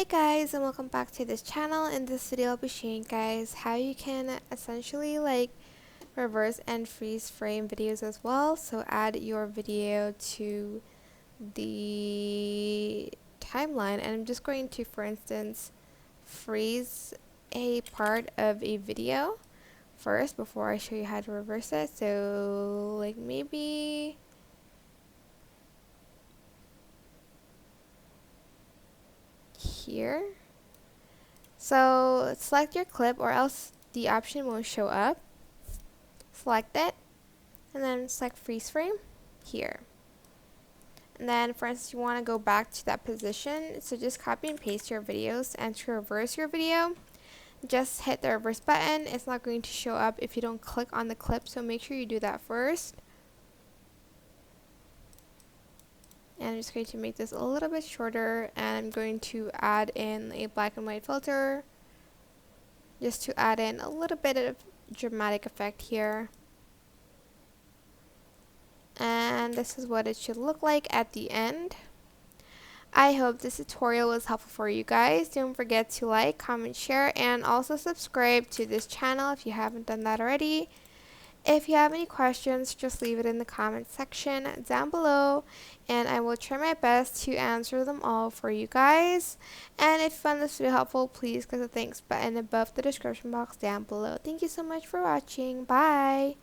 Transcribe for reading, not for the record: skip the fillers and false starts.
Hey guys, and welcome back to this channel. In this video I'll be showing you guys how you can essentially reverse and freeze frame videos as well. So add your video to the timeline, and I'm just going to, for instance, freeze a part of a video first before I show you how to reverse it. So maybe here. So select your clip, or else the option won't show up. Select it and then select freeze frame here. And then for instance, you want to go back to that position, so just copy and paste your videos, and to reverse your video just hit the reverse button. It's not going to show up if you don't click on the clip, so make sure you do that first. And I'm just going to make this a little bit shorter, and I'm going to add in a black and white filter just to add in a little bit of dramatic effect here. And this is what it should look like at the end. I hope this tutorial was helpful for you guys. Don't forget to like, comment, share, and also subscribe to this channel if you haven't done that already. If you have any questions, just leave it in the comment section down below, and I will try my best to answer them all for you guys. And if you found this video helpful, please click the thanks button above the description box down below. Thank you so much for watching. Bye!